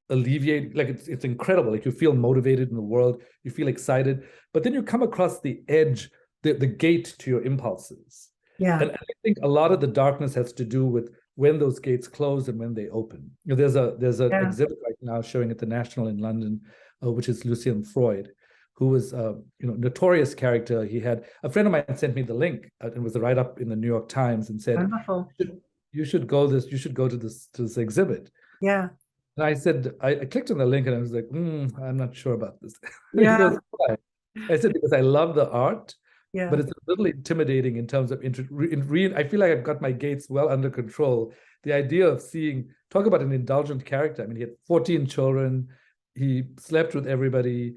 alleviating, like it's incredible. Like you feel motivated in the world, you feel excited, but then you come across the edge, the gate to your impulses. Yeah. And I think a lot of the darkness has to do with when those gates close and when they open. There's an exhibit right now showing at the National in London, which is Lucian Freud, who was notorious character. He had a friend of mine sent me the link, and it was a write-up in the New York Times, and said, wonderful. You should go to this exhibit. Yeah. And I said, I clicked on the link and I was like, I'm not sure about this. Yeah. Goes, why? I said, because I love the art, Yeah. but it's a little intimidating in terms of I feel like I've got my gates well under control. The idea of talk about an indulgent character. I mean, he had 14 children. He slept with everybody.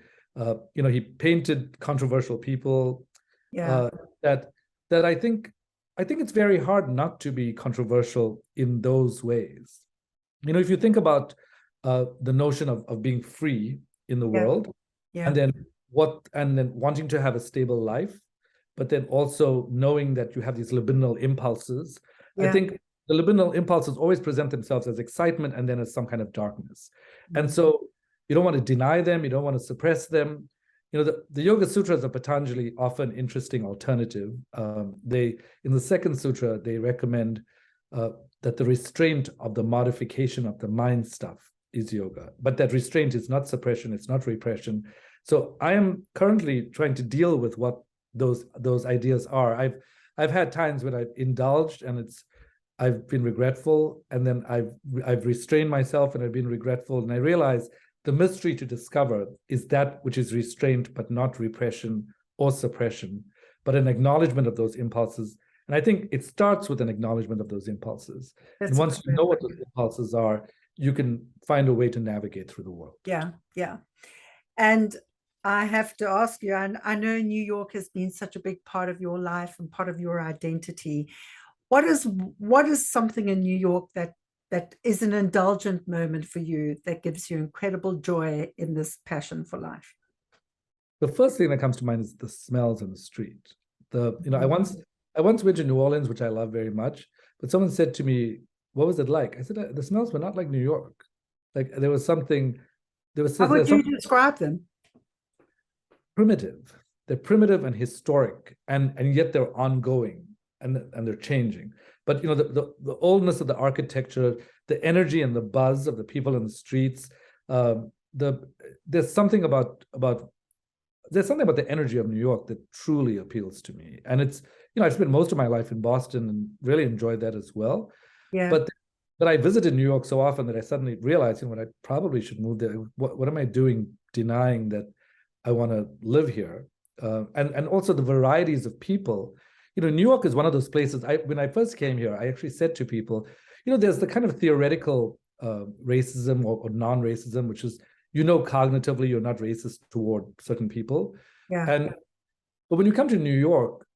He painted controversial people. Yeah. That I think it's very hard not to be controversial in those ways. If you think about the notion of being free in the world, and then wanting to have a stable life, but then also knowing that you have these libidinal impulses. I think the libidinal impulses always present themselves as excitement and then as some kind of darkness. And so you don't want to deny them, you don't want to suppress them. The Yoga Sutras of Patanjali offer an interesting alternative. In the second sutra, they recommend that the restraint of the modification of the mind stuff is yoga, but that restraint is not suppression, it's not repression. So I am currently trying to deal with what those ideas are. I've had times when I've indulged and I've been regretful, and then I've restrained myself, and I've been regretful, and I realize the mystery to discover is that which is restraint, but not repression or suppression, but an acknowledgement of those impulses. And I think it starts with an acknowledgement of those impulses. And once you know what those impulses are, you can find a way to navigate through the world. Yeah, yeah. And I have to ask you, and I know New York has been such a big part of your life and part of your identity. What is something in New York that is an indulgent moment for you that gives you incredible joy in this passion for life? The first thing that comes to mind is the smells in the street. I once went to New Orleans, which I love very much, but someone said to me, "What was it like?" I said, "The smells were not like New York. Like there was something. How would you describe them?" Primitive. They're primitive and historic, and yet they're ongoing and they're changing. But the oldness of the architecture, the energy and the buzz of the people in the streets. There's something about the energy of New York that truly appeals to me. And it's, I've spent most of my life in Boston and really enjoyed that as well. Yeah. But I visited New York so often that I suddenly realized, what I probably should move there. What am I doing denying that I want to live here? And also the varieties of people. New York is one of those places. When I first came here, I actually said to people, there's the kind of theoretical racism or non-racism, which is, cognitively you're not racist toward certain people. Yeah. But when you come to New York,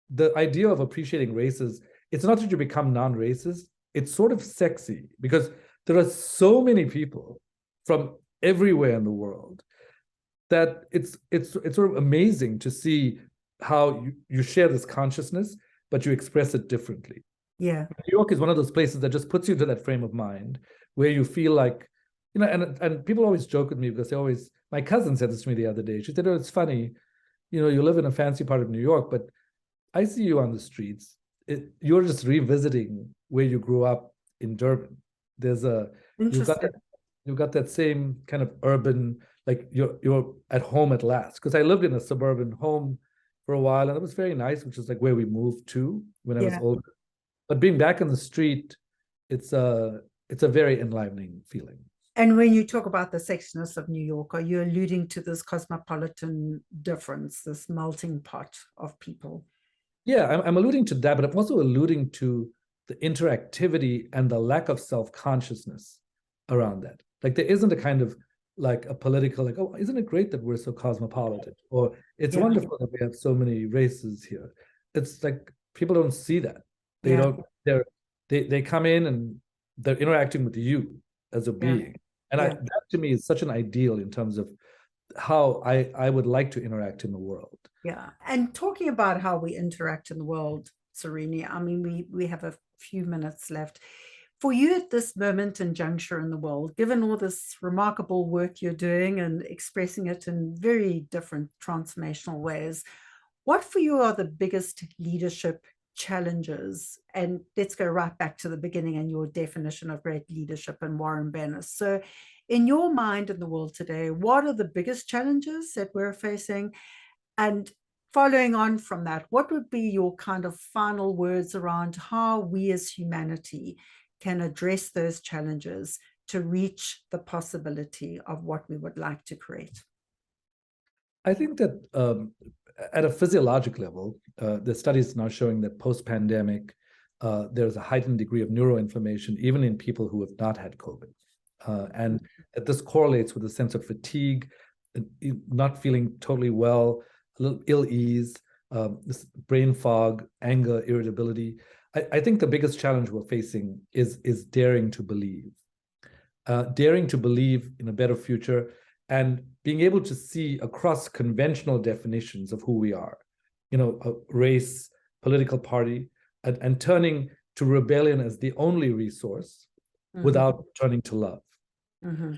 the idea of appreciating races, it's not that you become non-racist. It's sort of sexy because there are so many people from everywhere in the world that it's sort of amazing to see how you share this consciousness, but you express it differently. Yeah. New York is one of those places that just puts you into that frame of mind where you feel like, and people always joke with me because my cousin said this to me the other day. She said, "Oh, it's funny, you live in a fancy part of New York, but I see you on the streets. You're just revisiting where you grew up in Durban. You've got that same kind of urban, like you're at home at last." Because I lived in a suburban home for a while, and it was very nice, which is like where we moved to when I was older. But being back in the street, it's a very enlivening feeling. And when you talk about the sexiness of New York, are you alluding to this cosmopolitan difference, this melting pot of people? Yeah, I'm alluding to that, but I'm also alluding to the interactivity and the lack of self-consciousness around that. Like there isn't a kind of like a political, like, "Oh, isn't it great that we're so cosmopolitan?" Or "It's wonderful that we have so many races here." It's like people don't see that. They come in and they're interacting with you as a being. And that to me is such an ideal in terms of how I would like to interact in the world. Yeah. And talking about how we interact in the world, Srini, I mean, we have a few minutes left. For you at this moment and juncture in the world, given all this remarkable work you're doing and expressing it in very different transformational ways, what for you are the biggest leadership challenges? And let's go right back to the beginning and your definition of great leadership and Warren Bennis. So in your mind in the world today, what are the biggest challenges that we're facing? And following on from that, what would be your kind of final words around how we as humanity can address those challenges to reach the possibility of what we would like to create? I think that at a physiologic level, the studies now showing that post-pandemic, there's a heightened degree of neuroinflammation, even in people who have not had COVID. And that this correlates with a sense of fatigue, not feeling totally well, a little ill ease, this brain fog, anger, irritability. I think the biggest challenge we're facing is daring to believe. Daring to believe in a better future and being able to see across conventional definitions of who we are, a race, political party, and turning to rebellion as the only resource without turning to love.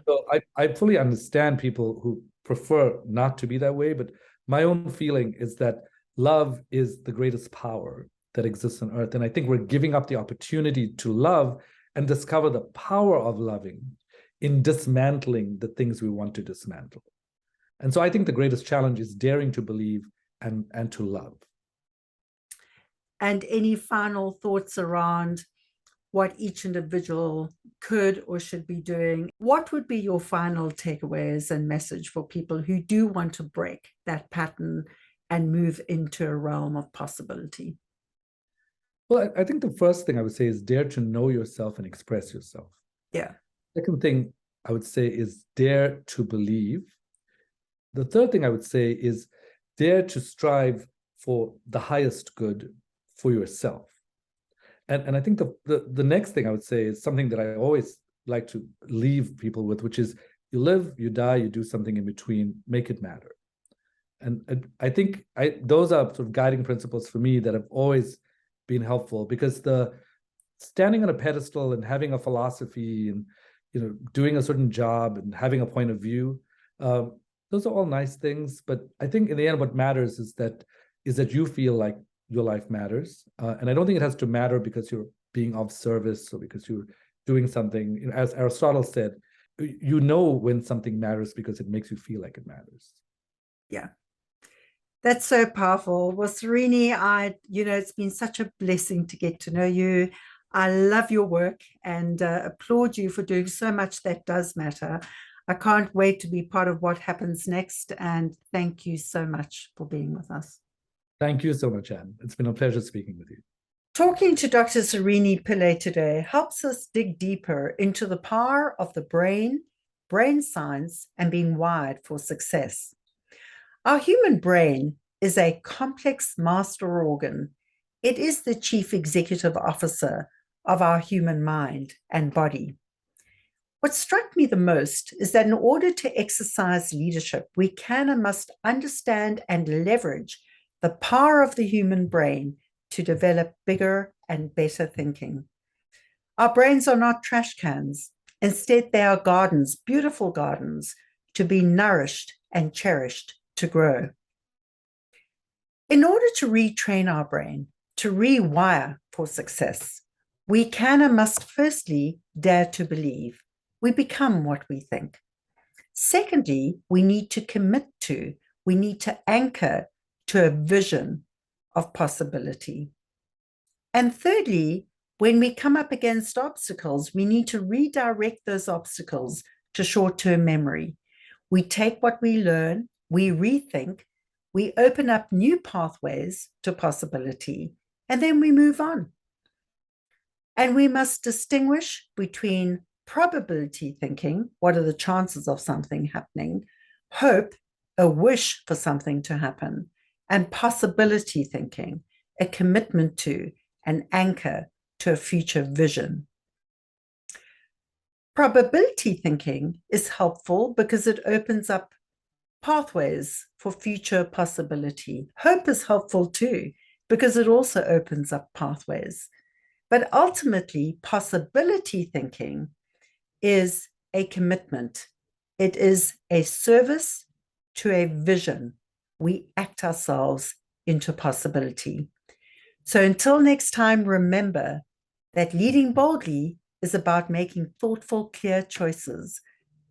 So I fully understand people who prefer not to be that way, but my own feeling is that love is the greatest power that exists on earth. And I think we're giving up the opportunity to love and discover the power of loving in dismantling the things we want to dismantle. And so I think the greatest challenge is daring to believe and to love. And any final thoughts around what each individual could or should be doing, what would be your final takeaways and message for people who do want to break that pattern and move into a realm of possibility? Well, I think the first thing I would say is dare to know yourself and express yourself. Yeah. Second thing I would say is dare to believe. The third thing I would say is dare to strive for the highest good for yourself. And I think the next thing I would say is something that I always like to leave people with, which is you live, you die, you do something in between, make it matter. And I think those are sort of guiding principles for me that have always been helpful, because the standing on a pedestal and having a philosophy and doing a certain job and having a point of view, those are all nice things. But I think in the end, what matters is that you feel like your life matters. And I don't think it has to matter because you're being of service or because you're doing something. As Aristotle said, you know when something matters because it makes you feel like it matters. Yeah. That's so powerful. Well, Srini, it's been such a blessing to get to know you. I love your work and applaud you for doing so much that does matter. I can't wait to be part of what happens next. And thank you so much for being with us. Thank you so much, Anne. It's been a pleasure speaking with you. Talking to Dr. Srini Pillay today helps us dig deeper into the power of the brain science, and being wired for success. Our human brain is a complex master organ. It is the chief executive officer of our human mind and body. What struck me the most is that in order to exercise leadership, we can and must understand and leverage the power of the human brain to develop bigger and better thinking. Our brains are not trash cans. Instead, they are gardens, beautiful gardens, to be nourished and cherished to grow. In order to retrain our brain, to rewire for success, we can and must firstly dare to believe. We become what we think. Secondly, we need to anchor to a vision of possibility. And thirdly, when we come up against obstacles, we need to redirect those obstacles to short-term memory. We take what we learn, we rethink, we open up new pathways to possibility, and then we move on. And we must distinguish between probability thinking, what are the chances of something happening, hope, a wish for something to happen, and possibility thinking, a commitment to, an anchor to a future vision. Probability thinking is helpful because it opens up pathways for future possibility. Hope is helpful too, because it also opens up pathways. But ultimately, possibility thinking is a commitment. It is a service to a vision. We act ourselves into possibility. So until next time, remember that leading boldly is about making thoughtful, clear choices.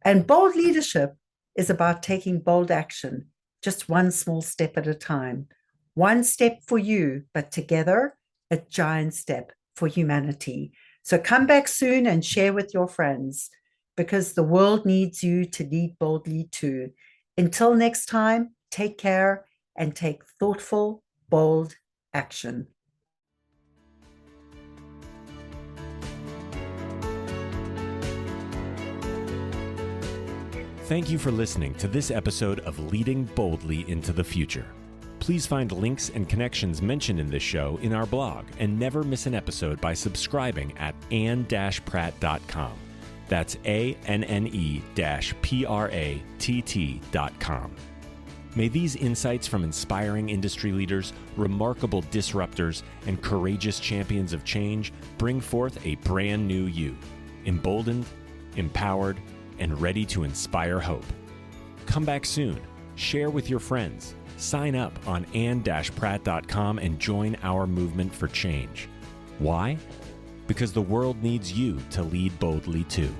And bold leadership is about taking bold action, just one small step at a time. One step for you, but together, a giant step for humanity. So come back soon and share with your friends, because the world needs you to lead boldly too. Until next time, take care and take thoughtful, bold action. Thank you for listening to this episode of Leading Boldly into the Future. Please find links and connections mentioned in this show in our blog, and never miss an episode by subscribing at anne-pratt.com. That's ANNE-PRATT.com. May these insights from inspiring industry leaders, remarkable disruptors, and courageous champions of change bring forth a brand new you, emboldened, empowered, and ready to inspire hope. Come back soon, share with your friends, sign up on anne-pratt.com and join our movement for change. Why? Because the world needs you to lead boldly too.